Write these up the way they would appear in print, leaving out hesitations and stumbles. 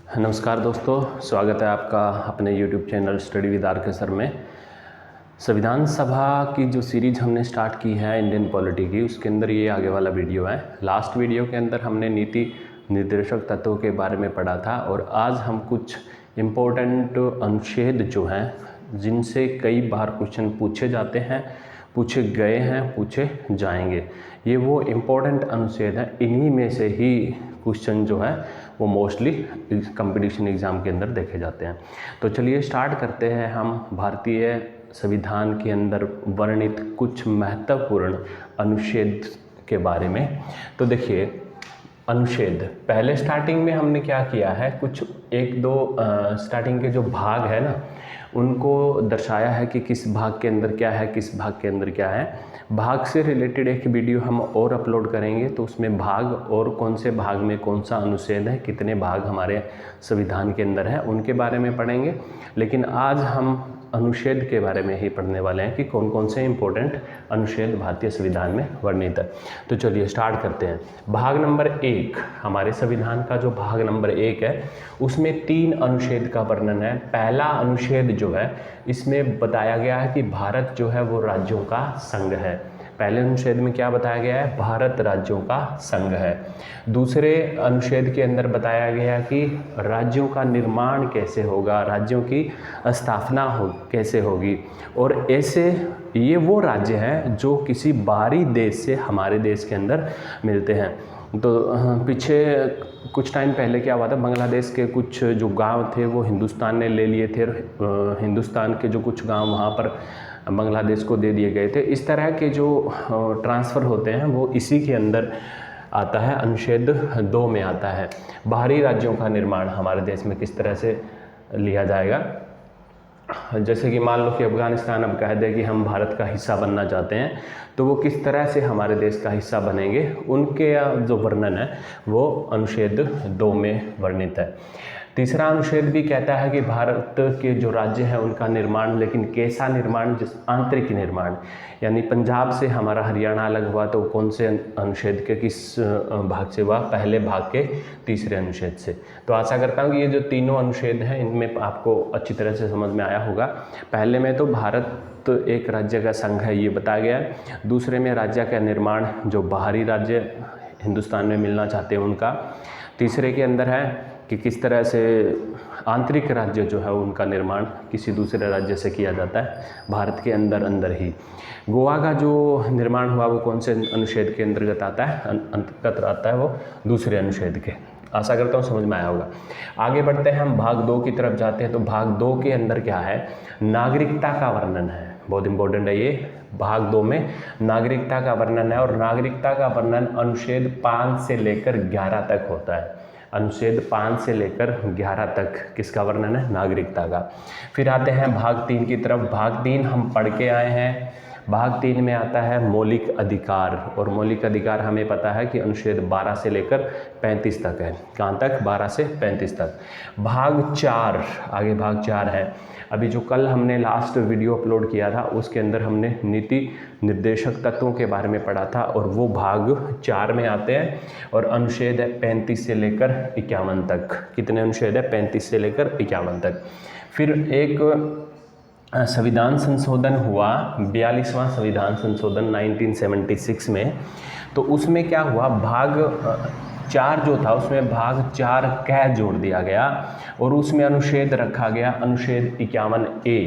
नमस्कार दोस्तों, स्वागत है आपका अपने YouTube channel study with R K sir में। संविधान सभा की जो सीरीज़ हमने स्टार्ट की है इंडियन पॉलिटी की, उसके अंदर ये आगे वाला वीडियो है। लास्ट वीडियो के अंदर हमने नीति निर्देशक तत्वों के बारे में पढ़ा था और आज हम कुछ इम्पोर्टेंट अनुच्छेद जो हैं, जिनसे कई बार क्वेश्चन पूछे जाते हैं, पूछे गए हैं, पूछे जाएंगे, ये वो इम्पोर्टेंट अनुच्छेद हैं। इन्हीं में से ही क्वेश्चन जो है वो मोस्टली कंपटीशन एग्ज़ाम के अंदर देखे जाते हैं। तो चलिए स्टार्ट करते हैं हम भारतीय संविधान के अंदर वर्णित कुछ महत्वपूर्ण अनुच्छेद के बारे में। तो देखिए, अनुच्छेद पहले स्टार्टिंग में हमने क्या किया है, कुछ एक दो स्टार्टिंग के जो भाग है ना, उनको दर्शाया है कि किस भाग के अंदर क्या है, किस भाग के अंदर क्या है। भाग से रिलेटेड एक वीडियो हम और अपलोड करेंगे, तो उसमें भाग और कौन से भाग में कौन सा अनुच्छेद है, कितने भाग हमारे संविधान के अंदर है, उनके बारे में पढ़ेंगे। लेकिन आज हम अनुच्छेद के बारे में ही पढ़ने वाले हैं कि कौन कौन से इम्पोर्टेंट अनुच्छेद भारतीय संविधान में वर्णित है। तो चलिए स्टार्ट करते हैं। भाग नंबर 1, हमारे संविधान का जो भाग नंबर 1 है, उसमें 3 अनुच्छेद का वर्णन है। पहला अनुच्छेद जो है, इसमें बताया गया है कि भारत जो है वो राज्यों का संघ है। पहले अनुच्छेद में क्या बताया गया है, भारत राज्यों का संघ है। दूसरे अनुच्छेद के अंदर बताया गया कि राज्यों का निर्माण कैसे होगा, राज्यों की स्थापना कैसे होगी, और ऐसे ये वो राज्य हैं जो किसी बाहरी देश से हमारे देश के अंदर मिलते हैं। तो पीछे कुछ टाइम पहले क्या हुआ था, बांग्लादेश के कुछ जो गांव थे वो हिंदुस्तान ने ले लिए थे, और हिंदुस्तान के जो कुछ गांव वहाँ पर बांग्लादेश को दे दिए गए थे। इस तरह के जो ट्रांसफ़र होते हैं वो इसी के अंदर आता है, अनुच्छेद 2 में आता है। बाहरी राज्यों का निर्माण हमारे देश में किस तरह से लिया जाएगा। जैसे कि मान लो कि अफ़गानिस्तान अब कह दे कि हम भारत का हिस्सा बनना चाहते हैं, तो वो किस तरह से हमारे देश का हिस्सा बनेंगे, उनके जो वर्णन है वो अनुच्छेद 2 में वर्णित है। तीसरा अनुच्छेद भी कहता है कि भारत के जो राज्य हैं उनका निर्माण, लेकिन कैसा निर्माण, जिस आंतरिक निर्माण, यानी पंजाब से हमारा हरियाणा अलग हुआ तो कौन से अनुच्छेद के किस भाग से हुआ, पहले भाग के तीसरे अनुच्छेद से। तो आशा करता हूँ कि ये जो तीनों अनुच्छेद हैं इनमें आपको अच्छी तरह से समझ में आया होगा। पहले में तो भारत एक राज्य का संघ है ये बताया गया है। दूसरे में राज्य का निर्माण, जो बाहरी राज्य हिंदुस्तान में मिलना चाहते हैं उनका। तीसरे के अंदर है कि किस तरह से आंतरिक राज्य जो है उनका निर्माण किसी दूसरे राज्य से किया जाता है, भारत के अंदर ही। गोवा का जो निर्माण हुआ वो कौन से अनुच्छेद के अंतर्गत आता है, अंतर्गत आता है वो दूसरे अनुच्छेद के। आशा करता हूँ समझ में आया होगा। आगे बढ़ते हैं हम, भाग 2 की तरफ जाते हैं। तो भाग 2 के अंदर क्या है, नागरिकता का वर्णन है। बहुत इंपॉर्टेंट है ये। भाग 2 में नागरिकता का वर्णन है, और नागरिकता का वर्णन अनुच्छेद 5 से लेकर 11 तक होता है। अनुच्छेद 5 से लेकर 11 तक किसका वर्णन है, नागरिकता का। फिर आते हैं भाग 3 की तरफ। भाग 3 हम पढ़ के आए हैं। भाग 3 में आता है मौलिक अधिकार, और मौलिक अधिकार हमें पता है कि अनुच्छेद 12 से लेकर 35 तक है। कहाँ तक, 12 से 35 तक। भाग 4, आगे भाग 4 है। अभी जो कल हमने लास्ट वीडियो अपलोड किया था उसके अंदर हमने नीति निर्देशक तत्वों के बारे में पढ़ा था, और वो भाग 4 में आते हैं, और अनुच्छेद है 35 से लेकर 51 तक। कितने अनुच्छेद है, 35 से लेकर 51 तक। फिर एक संविधान संशोधन हुआ, 42वां संविधान संशोधन 1976 में। तो उसमें क्या हुआ, भाग 4 जो था उसमें भाग 4 क जोड़ दिया गया, और उसमें अनुच्छेद रखा गया अनुच्छेद 51A।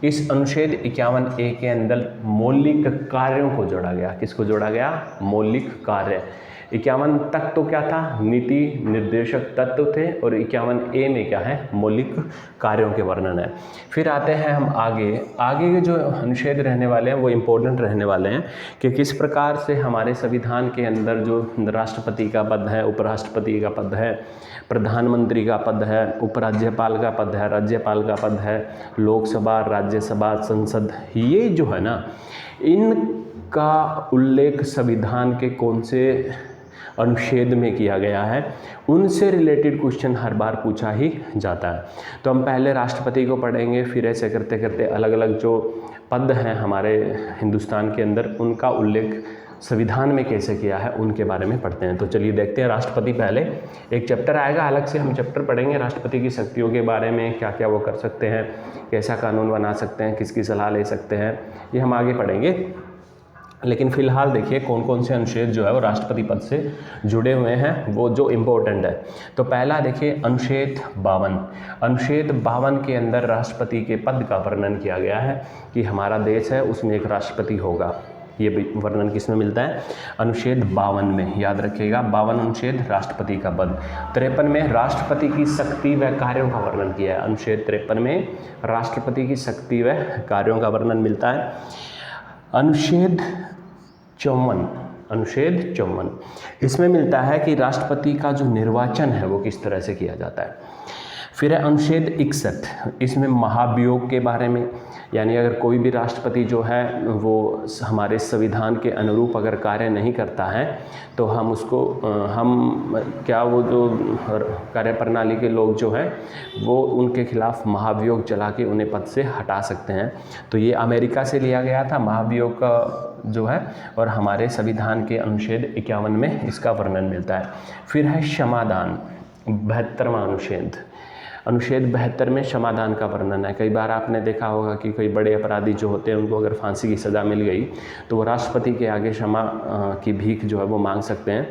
इस अनुच्छेद 51A के अंदर मौलिक कार्यों को जोड़ा गया। किसको जोड़ा गया, मौलिक कार्य। 51 तक तो क्या था, नीति निर्देशक तत्व थे, और 51A में क्या है, मौलिक कार्यों के वर्णन है। फिर आते हैं हम आगे के जो अनुच्छेद रहने वाले हैं वो इम्पोर्टेंट रहने वाले हैं कि किस प्रकार से हमारे संविधान के अंदर जो राष्ट्रपति का पद है, उपराष्ट्रपति का पद है, प्रधानमंत्री का पद है, उपराज्यपाल का पद है, राज्यपाल का पद है, लोकसभा, राज्यसभा, संसद, ये जो है ना, इनका उल्लेख संविधान के कौन से अनुच्छेद में किया गया है, उनसे रिलेटेड क्वेश्चन हर बार पूछा ही जाता है। तो हम पहले राष्ट्रपति को पढ़ेंगे, फिर ऐसे करते करते अलग अलग जो पद हैं हमारे हिंदुस्तान के अंदर उनका उल्लेख संविधान में कैसे किया है उनके बारे में पढ़ते हैं। तो चलिए देखते हैं। राष्ट्रपति पहले एक चैप्टर आएगा, अलग से हम चैप्टर पढ़ेंगे राष्ट्रपति की शक्तियों के बारे में, क्या क्या वो कर सकते हैं, कैसा कानून बना सकते हैं, किसकी सलाह ले सकते हैं, ये हम आगे पढ़ेंगे। लेकिन फिलहाल देखिए कौन कौन से अनुच्छेद जो है वो राष्ट्रपति पद से जुड़े हुए हैं, वो जो इम्पोर्टेंट है। तो पहला देखिए अनुच्छेद 52। अनुच्छेद 52 के अंदर राष्ट्रपति के पद का वर्णन किया गया है कि हमारा देश है उसमें एक राष्ट्रपति होगा। ये वर्णन किस में मिलता है? अनुच्छेद 52 में, याद रखिएगा 52 अनुच्छेद राष्ट्रपति का पद। 53 में राष्ट्रपति की शक्ति व कार्यों का वर्णन किया है। अनुच्छेद 53 में राष्ट्रपति की शक्ति व कार्यों का वर्णन मिलता है। अनुच्छेद 54 इसमें मिलता है कि राष्ट्रपति का जो निर्वाचन है वो किस तरह से किया जाता है। फिर है अनुच्छेद 61, इसमें महाभियोग के बारे में, यानी अगर कोई भी राष्ट्रपति जो है वो हमारे संविधान के अनुरूप अगर कार्य नहीं करता है तो हम उसको वो जो कार्यप्रणाली के लोग जो हैं वो उनके खिलाफ महाभियोग चला के उन्हें पद से हटा सकते हैं। तो ये अमेरिका से लिया गया था महाभियोग का जो है, और हमारे संविधान के अनुच्छेद 51 में इसका वर्णन मिलता है। फिर है क्षमादान, 72वां अनुच्छेद 72 में क्षमादान का वर्णन है। कई बार आपने देखा होगा कि कोई बड़े अपराधी जो होते हैं उनको अगर फांसी की सज़ा मिल गई तो वो राष्ट्रपति के आगे क्षमा की भीख जो है वो मांग सकते हैं।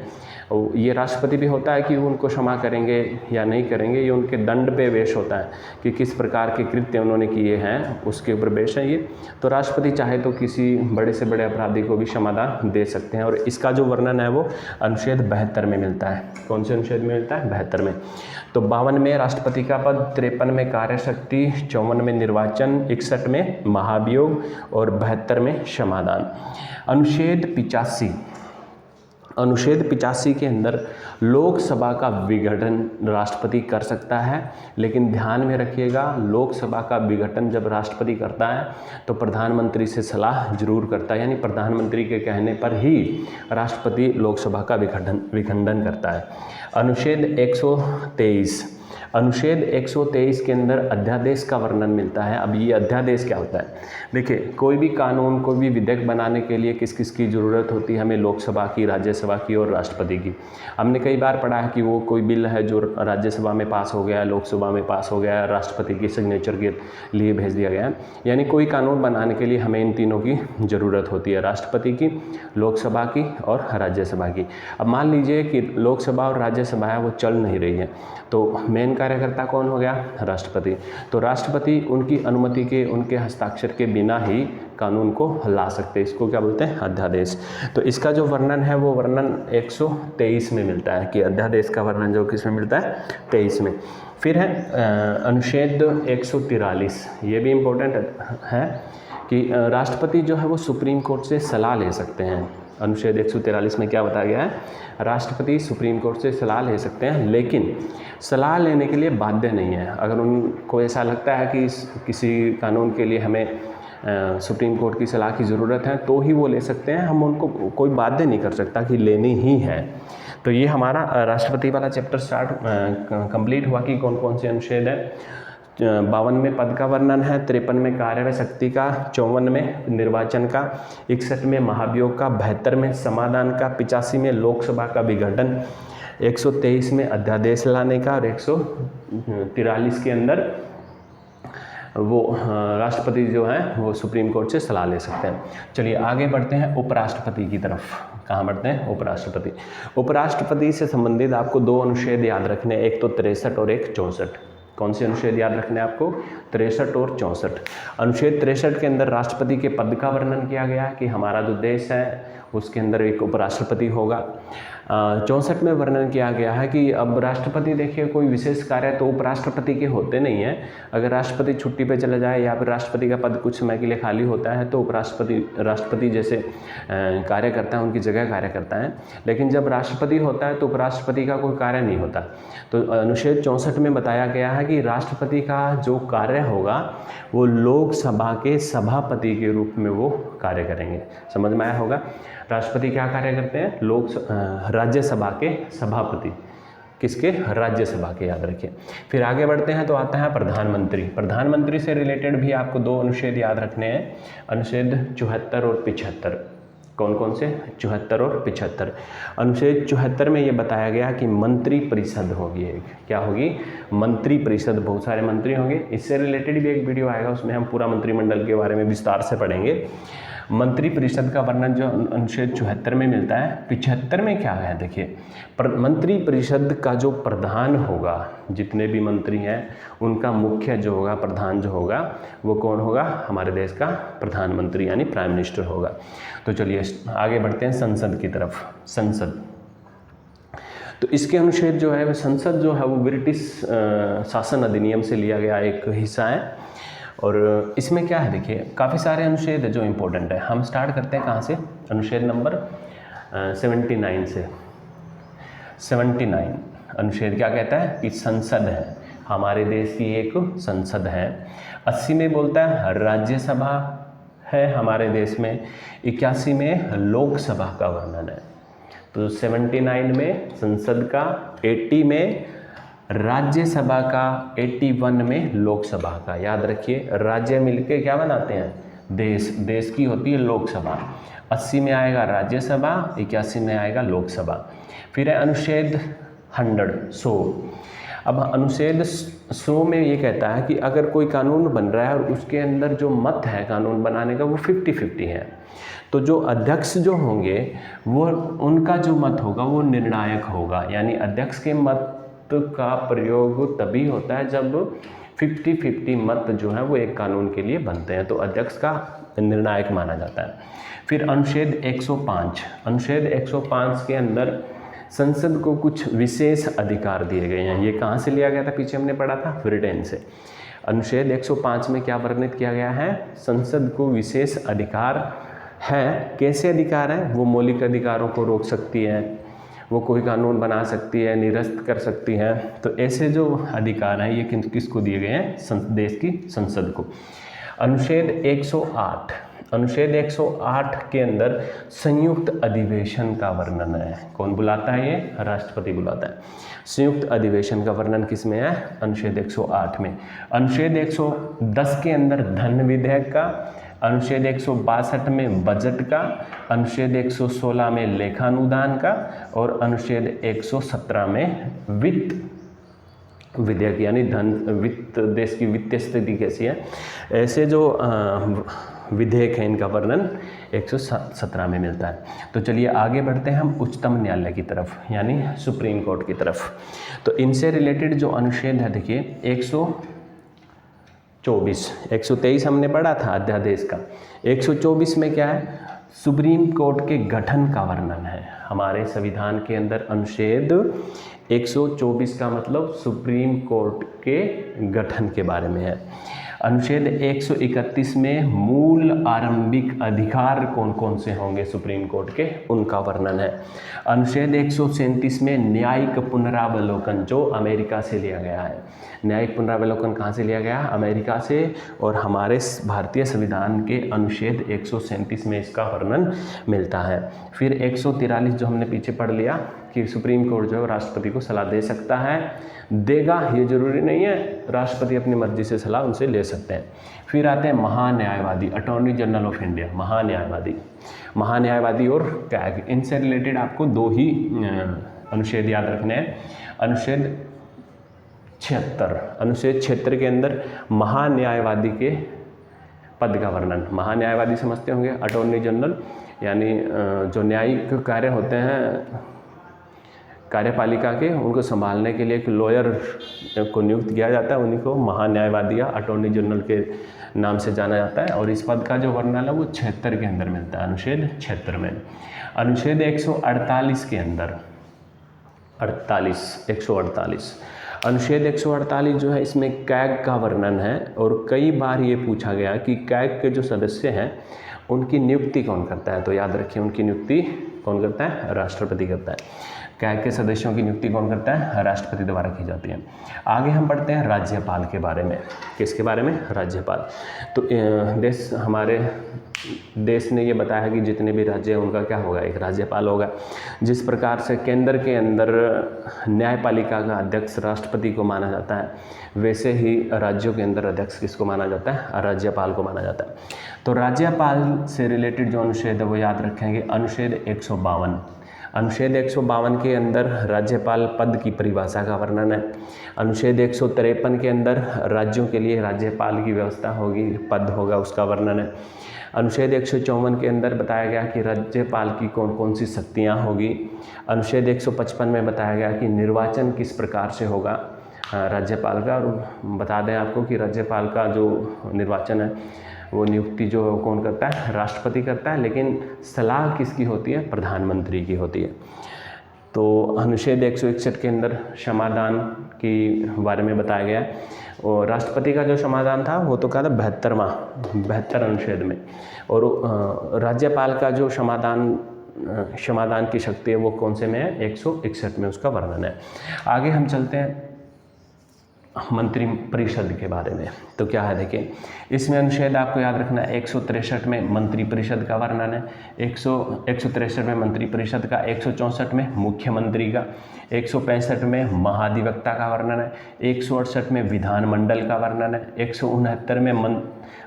और ये राष्ट्रपति भी होता है कि उनको क्षमा करेंगे या नहीं करेंगे, ये उनके दंड पे बेश होता है कि किस प्रकार के कृत्य उन्होंने किए हैं उसके ऊपर बेश है ये। तो राष्ट्रपति चाहे तो किसी बड़े से बड़े अपराधी को भी क्षमादान दे सकते हैं, और इसका जो वर्णन है वो अनुच्छेद 72 में मिलता है। कौन से अनुच्छेद में मिलता है? 72 में। तो 52 में राष्ट्रपति का पद, 53 में कार्यशक्ति, 54 में निर्वाचन, 61 में महाभियोग और 72 में क्षमादान। अनुच्छेद 85 के अंदर लोकसभा का विघटन राष्ट्रपति कर सकता है, लेकिन ध्यान में रखिएगा लोकसभा का विघटन जब राष्ट्रपति करता है तो प्रधानमंत्री से सलाह जरूर करता है, यानी प्रधानमंत्री के कहने पर ही राष्ट्रपति लोकसभा का विखंडन करता है। अनुच्छेद 123 के अंदर अध्यादेश का वर्णन मिलता है। अब ये अध्यादेश क्या होता है? देखिए कोई भी कानून, कोई भी विधेयक बनाने के लिए किस किस की ज़रूरत होती है? हमें लोकसभा की, राज्यसभा की और राष्ट्रपति की। हमने कई बार पढ़ा है कि वो कोई बिल है जो राज्यसभा में पास हो गया, लोकसभा में पास हो गया, राष्ट्रपति की सिग्नेचर के लिए भेज दिया गया। यानी कोई कानून बनाने के लिए हमें इन तीनों की ज़रूरत होती है, राष्ट्रपति की, लोकसभा की और राज्यसभा की। अब मान लीजिए कि लोकसभा और राज्यसभा है वो चल नहीं रही है, तो मेन कार्यकर्ता कौन हो गया? राष्ट्रपति। तो राष्ट्रपति उनकी अनुमति के, उनके हस्ताक्षर के बिना ही कानून को ला सकते हैं। इसको क्या बोलते हैं? अध्यादेश। तो इसका जो वर्णन है वो वर्णन 123 में मिलता है कि अध्यादेश का वर्णन जो किस में मिलता है? 23 में। फिर है अनुच्छेद 143, ये भी इम्पोर्टेंट है कि राष्ट्रपति जो है वो सुप्रीम कोर्ट से सलाह ले सकते हैं। अनुच्छेद 143 में क्या बताया गया है? राष्ट्रपति सुप्रीम कोर्ट से सलाह ले सकते हैं, लेकिन सलाह लेने के लिए बाध्य नहीं है। अगर उनको ऐसा लगता है कि किसी कानून के लिए हमें सुप्रीम कोर्ट की सलाह की ज़रूरत है तो ही वो ले सकते हैं, हम उनको कोई बाध्य नहीं कर सकता कि लेनी ही है। तो ये हमारा राष्ट्रपति वाला चैप्टर कंप्लीट हुआ कि कौन कौन से अनुच्छेद है। 52 में पद का वर्णन है, 53 में कार्य व शक्ति का, 54 में निर्वाचन का, 61 में महाभियोग का, 72 में समाधान का, 85 में लोकसभा का विघटन, 123 में अध्यादेश लाने का और 143 के अंदर वो राष्ट्रपति जो है वो सुप्रीम कोर्ट से सलाह ले सकते हैं। चलिए आगे बढ़ते हैं उपराष्ट्रपति की तरफ। कहाँ बढ़ते हैं? उपराष्ट्रपति। उपराष्ट्रपति से संबंधित आपको दो अनुच्छेद याद रखने, एक तो 63 और एक 64। कौन से अनुच्छेद याद रखने हैं आपको? 63 और 64। अनुच्छेद 63 के अंदर राष्ट्रपति के पद का वर्णन किया गया है कि हमारा जो देश है उसके अंदर एक उपराष्ट्रपति होगा। 64 में वर्णन किया गया है कि अब राष्ट्रपति देखिए कोई विशेष कार्य तो उपराष्ट्रपति के होते नहीं हैं। अगर राष्ट्रपति छुट्टी पे चला जाए या फिर राष्ट्रपति का पद कुछ समय के लिए खाली होता है तो राष्ट्रपति जैसे कार्य करता है उनकी जगह कार्य करता है, लेकिन जब राष्ट्रपति होता है तो उपराष्ट्रपति का कोई कार्य नहीं होता। तो अनुच्छेद 64 में बताया गया है कि राष्ट्रपति का जो कार्य होगा वो लोकसभा के सभापति के रूप में वो कार्य करेंगे। समझ में आया होगा? राष्ट्रपति क्या कार्य करते हैं? राज्यसभा के सभापति। किसके? राज्यसभा के, याद रखिए। फिर आगे बढ़ते हैं तो आता है प्रधानमंत्री। प्रधानमंत्री से रिलेटेड भी आपको दो अनुच्छेद याद रखने हैं, अनुच्छेद 74 और 75। कौन कौन से? 74 और 75। अनुच्छेद 74 में ये बताया गया कि मंत्री परिषद होगी एक, क्या होगी? मंत्री परिषद, बहुत सारे मंत्री होंगे। इससे रिलेटेड भी एक वीडियो आएगा, उसमें हम पूरा मंत्रिमंडल के बारे में विस्तार से पढ़ेंगे। मंत्री परिषद का वर्णन जो अनुच्छेद 74 में मिलता है। 75 में क्या है देखिए, मंत्री परिषद का जो प्रधान होगा, जितने भी मंत्री हैं उनका मुख्य जो होगा, प्रधान जो होगा, वो कौन होगा? हमारे देश का प्रधानमंत्री यानी प्राइम मिनिस्टर होगा। तो चलिए आगे बढ़ते हैं संसद की तरफ। संसद, तो इसके अनुच्छेद जो है वो, संसद जो है वो ब्रिटिश शासन अधिनियम से लिया गया एक हिस्सा है। और इसमें क्या है देखिए, काफ़ी सारे अनुच्छेद है जो इम्पोर्टेंट है। हम स्टार्ट करते हैं कहाँ से? अनुच्छेद नंबर 79 से। 79 अनुच्छेद क्या कहता है कि संसद है, हमारे देश की एक संसद है। 80 में बोलता है राज्यसभा है हमारे देश में। 81 में लोकसभा का वर्णन है। तो 79 में संसद का, 80 में राज्यसभा का, 81 में लोकसभा का। याद रखिए, राज्य मिलके क्या बनाते हैं? देश। देश की होती है लोकसभा। 80 में आएगा राज्यसभा, 81 में आएगा लोकसभा। फिर है अनुच्छेद 100। अब अनुच्छेद 100 में ये कहता है कि अगर कोई कानून बन रहा है और उसके अंदर जो मत है कानून बनाने का वो 50-50 है, तो जो अध्यक्ष जो होंगे वो, उनका जो मत होगा वो निर्णायक होगा। यानी अध्यक्ष के मत का प्रयोग तभी होता है जब 50-50 मत जो है वो एक कानून के लिए बनते हैं, तो अध्यक्ष का निर्णायक माना जाता है। फिर अनुच्छेद 105। अनुच्छेद 105 के अंदर संसद को कुछ विशेष अधिकार दिए गए हैं। ये कहाँ से लिया गया था? पीछे हमने पढ़ा था, ब्रिटेन से। अनुच्छेद 105 में क्या वर्णित किया गया है? संसद को विशेष अधिकार है। कैसे अधिकार हैं? वो मौलिक अधिकारों को रोक सकती है, वो कोई कानून बना सकती है, निरस्त कर सकती है। तो ऐसे जो अधिकार हैं ये किसको दिए गए हैं? देश की संसद को। अनुच्छेद 108। अनुच्छेद 108 के अंदर संयुक्त अधिवेशन का वर्णन है। कौन बुलाता है? ये राष्ट्रपति बुलाता है। संयुक्त अधिवेशन का वर्णन किस में है? अनुच्छेद 108 में। अनुच्छेद 110 के अंदर धन विधेयक का, अनुच्छेद 162 में बजट का, अनुच्छेद 116 में लेखानुदान का और अनुच्छेद 117 में वित्त विधेयक यानी धन वित्त, देश की वित्तीय स्थिति कैसी है, ऐसे जो विधेयक है इनका वर्णन 117 में मिलता है। तो चलिए आगे बढ़ते हैं हम उच्चतम न्यायालय की तरफ, यानी सुप्रीम कोर्ट की तरफ। तो इनसे रिलेटेड जो अनुच्छेद है देखिए, 124, 123 हमने पढ़ा था अध्यादेश का। 124 में क्या है? सुप्रीम कोर्ट के गठन का वर्णन है। हमारे संविधान के अंदर अनुच्छेद 124 का मतलब सुप्रीम कोर्ट के गठन के बारे में है। अनुच्छेद 131 में मूल आरंभिक अधिकार कौन कौन से होंगे सुप्रीम कोर्ट के, उनका वर्णन है। अनुच्छेद 137 में न्यायिक पुनरावलोकन जो अमेरिका से लिया गया है। न्यायिक पुनरावलोकन कहाँ से लिया गया? अमेरिका से। और हमारे भारतीय संविधान के अनुच्छेद 137 में इसका वर्णन मिलता है। फिर 143 जो हमने पीछे पढ़ लिया कि सुप्रीम कोर्ट जो है राष्ट्रपति को सलाह दे सकता है, देगा ये जरूरी नहीं है, राष्ट्रपति अपनी मर्जी से सलाह उनसे ले सकते हैं। फिर आते हैं महान्यायवादी, अटॉर्नी जनरल ऑफ इंडिया, महान्यायवादी और कैग। इनसे रिलेटेड आपको दो ही अनुच्छेद याद रखने हैं। अनुच्छेद 76, अनुच्छेद 76 के अंदर महान्यायवादी के पद का वर्णन। महान्यायवादी समझते होंगे, अटॉर्नी जनरल यानी जो न्यायिक कार्य होते हैं कार्यपालिका के, उनको संभालने के लिए एक लॉयर को नियुक्त किया जाता है, उन्हीं को महान्यायवादी या अटॉर्नी जनरल के नाम से जाना जाता है। और इस पद का जो वर्णन है वो 76 के अंदर मिलता है, अनुच्छेद 76 में। अनुच्छेद 148 के अंदर 148 अनुच्छेद 148 जो है इसमें कैग का वर्णन है। और कई बार ये पूछा गया कि कैग के जो सदस्य हैं उनकी नियुक्ति कौन करता है, तो याद रखिए उनकी नियुक्ति कौन करता है? राष्ट्रपति करता है। क्या के सदस्यों की नियुक्ति कौन करता है? राष्ट्रपति द्वारा की जाती है। आगे हम पढ़ते हैं राज्यपाल के बारे में। किसके बारे में? राज्यपाल। तो हमारे देश ने ये बताया है कि जितने भी राज्य हैं उनका क्या होगा? एक राज्यपाल होगा। जिस प्रकार से केंद्र के अंदर न्यायपालिका का अध्यक्ष राष्ट्रपति को माना जाता है, वैसे ही राज्यों के अंदर अध्यक्ष किसको माना जाता है? राज्यपाल को माना जाता है। तो राज्यपाल से रिलेटेड जो अनुच्छेद है वो याद रखेंगे, अनुच्छेद 152। अनुच्छेद 152 के अंदर राज्यपाल पद की परिभाषा का वर्णन है। अनुच्छेद 153 के अंदर राज्यों के लिए राज्यपाल की व्यवस्था होगी, पद होगा, उसका वर्णन है। अनुच्छेद 154 के अंदर बताया गया कि राज्यपाल की कौन कौन सी शक्तियाँ होगी। अनुच्छेद 155 में बताया गया कि निर्वाचन किस प्रकार से होगा राज्यपाल का। और बता दें आपको कि राज्यपाल का जो निर्वाचन है वो नियुक्ति जो कौन करता है? राष्ट्रपति करता है, लेकिन सलाह किसकी होती है? प्रधानमंत्री की होती है। तो अनुच्छेद 161 के अंदर क्षमादान के बारे में बताया गया है, और राष्ट्रपति का जो क्षमादान था वो तो क्या था? 72 अनुच्छेद में। और राज्यपाल का जो क्षमादान की शक्ति है वो कौन से में है? 161 में उसका वर्णन है। आगे हम चलते हैं मंत्रिपरिषद के बारे में। तो क्या है देखिए, इसमें अनुच्छेद आपको याद रखना है 163 में मंत्रिपरिषद का वर्णन है, 163 में मंत्रिपरिषद का, 164 में मुख्यमंत्री का, 165 में महाधिवक्ता का वर्णन है, 168 में विधानमंडल का वर्णन है, 169 में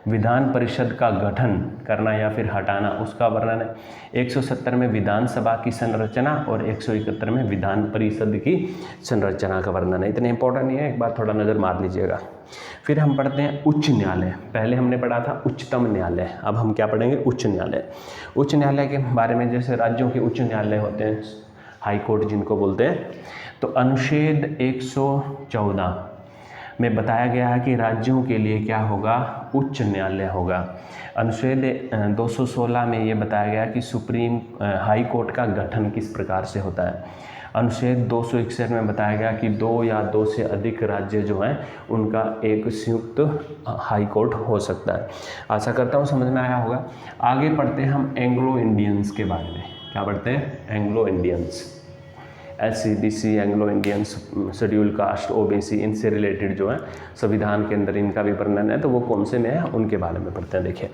विधान परिषद का गठन करना या फिर हटाना उसका वर्णन है, 170 में विधानसभा की संरचना और 171 में विधान परिषद की संरचना का वर्णन है। इतने इंपॉर्टेंट नहीं है, एक बार थोड़ा नज़र मार लीजिएगा। फिर हम पढ़ते हैं उच्च न्यायालय। पहले हमने पढ़ा था उच्चतम न्यायालय, अब हम क्या पढ़ेंगे? उच्च न्यायालय। उच्च न्यायालय के बारे में, जैसे राज्यों के उच्च न्यायालय होते हैं, हाई कोर्ट जिनको बोलते हैं, तो अनुच्छेद 114 में बताया गया है कि राज्यों के लिए क्या होगा? उच्च न्यायालय होगा। अनुच्छेद 216 में ये बताया गया कि सुप्रीम हाई कोर्ट का गठन किस प्रकार से होता है। अनुच्छेद 261 में बताया गया कि 2 या 2 से अधिक राज्य जो हैं उनका एक संयुक्त हाई कोर्ट हो सकता है। आशा करता हूँ समझ में आया होगा। आगे पढ़ते हैं हम एंग्लो इंडियंस के बारे में। क्या पढ़ते हैं? Anglo Indians, SCBC, Anglo Indians, schedule caste, OBC, इनसे रिलेटेड जो है संविधान के अंदर इनका भी वर्णन है, तो वो कौन से में है उनके बारे में पढ़ते हैं। देखिए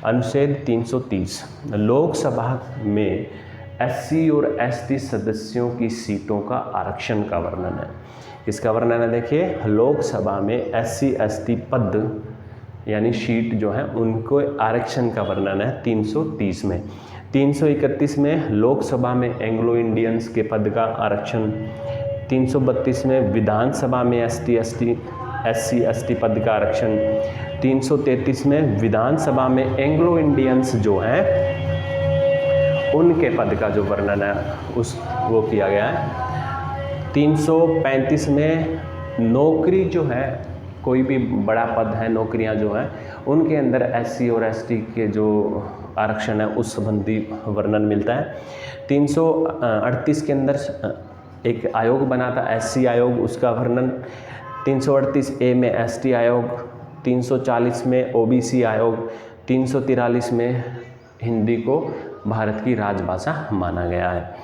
अनुच्छेद 330, लोकसभा में SC और ST सदस्यों की सीटों का आरक्षण का वर्णन है। इसका वर्णन है, देखिए लोकसभा में SC ST पद यानी सीट जो है उनको आरक्षण का वर्णन है 330 में। 331 में लोकसभा में एंग्लो इंडियंस के पद का आरक्षण, 332 में विधानसभा में SC ST पद का आरक्षण, 333 में विधानसभा में एंग्लो इंडियंस जो हैं उनके पद का जो वर्णन है वो किया गया है। 335 में नौकरी जो है, कोई भी बड़ा पद है, नौकरियां जो हैं उनके अंदर SC और ST के जो आरक्षण है उस संबंधी वर्णन मिलता है। 338 के अंदर एक आयोग बना था SC आयोग, उसका वर्णन। 338A में ST आयोग, 340 में OBC आयोग, 343 में हिंदी को भारत की राजभाषा माना गया है।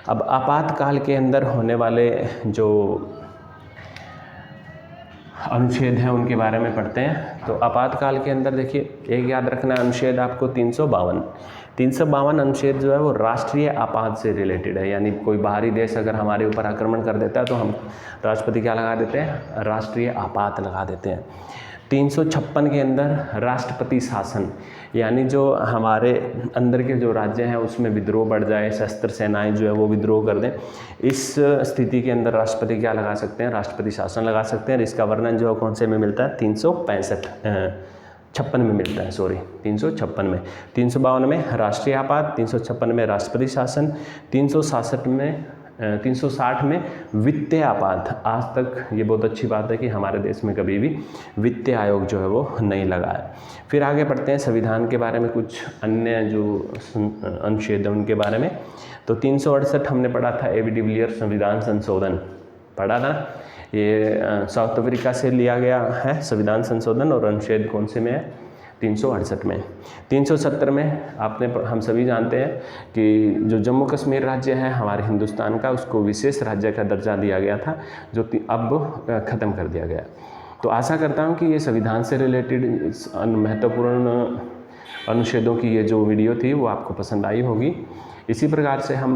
अब आपातकाल के अंदर होने वाले जो अनुच्छेद हैं उनके बारे में पढ़ते हैं। तो आपातकाल के अंदर देखिए, एक याद रखना अनुच्छेद आपको 352 अनुच्छेद जो है वो राष्ट्रीय आपात से रिलेटेड है। यानी कोई बाहरी देश अगर हमारे ऊपर आक्रमण कर देता है तो हम राष्ट्रपति क्या लगा देते हैं? राष्ट्रीय आपात लगा देते हैं। 356 के अंदर राष्ट्रपति शासन, यानी जो हमारे अंदर के जो राज्य हैं उसमें विद्रोह बढ़ जाए, शस्त्र सेनाएं जो है वो विद्रोह कर दें, इस स्थिति के अंदर राष्ट्रपति क्या लगा सकते हैं? राष्ट्रपति शासन लगा सकते हैं। इसका वर्णन जो है कौन से में मिलता है? 356 में मिलता है, 356 में। 352 में राष्ट्रीय आपात, 356 में राष्ट्रपति शासन, 360 में वित्तीय आपात। आज तक ये बहुत अच्छी बात है कि हमारे देश में कभी भी वित्तीय आयोग जो है वो नहीं लगा है। फिर आगे बढ़ते हैं संविधान के बारे में, कुछ अन्य जो अनुच्छेद हैं उनके बारे में। तो 368 हमने पढ़ा था, A.B. डिविलियर संविधान संशोधन पढ़ा था। ये साउथ अफ्रीका से लिया गया है संविधान संशोधन, और अनुच्छेद कौन से में है? 368 में। 370 में हम सभी जानते हैं कि जो जम्मू कश्मीर राज्य है हमारे हिंदुस्तान का, उसको विशेष राज्य का दर्जा दिया गया था, जो अब ख़त्म कर दिया गया। तो आशा करता हूँ कि ये संविधान से रिलेटेड महत्वपूर्ण अनुच्छेदों की ये जो वीडियो थी वो आपको पसंद आई होगी। इसी प्रकार से हम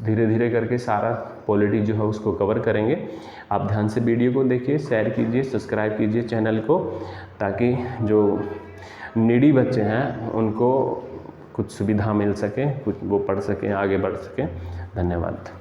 धीरे धीरे करके सारा पॉलिटी जो है उसको कवर करेंगे। आप ध्यान से वीडियो को देखिए, शेयर कीजिए, सब्सक्राइब कीजिए चैनल को, ताकि जो नीडी बच्चे हैं उनको कुछ सुविधा मिल सके, कुछ वो पढ़ सकें, आगे बढ़ सकें। धन्यवाद।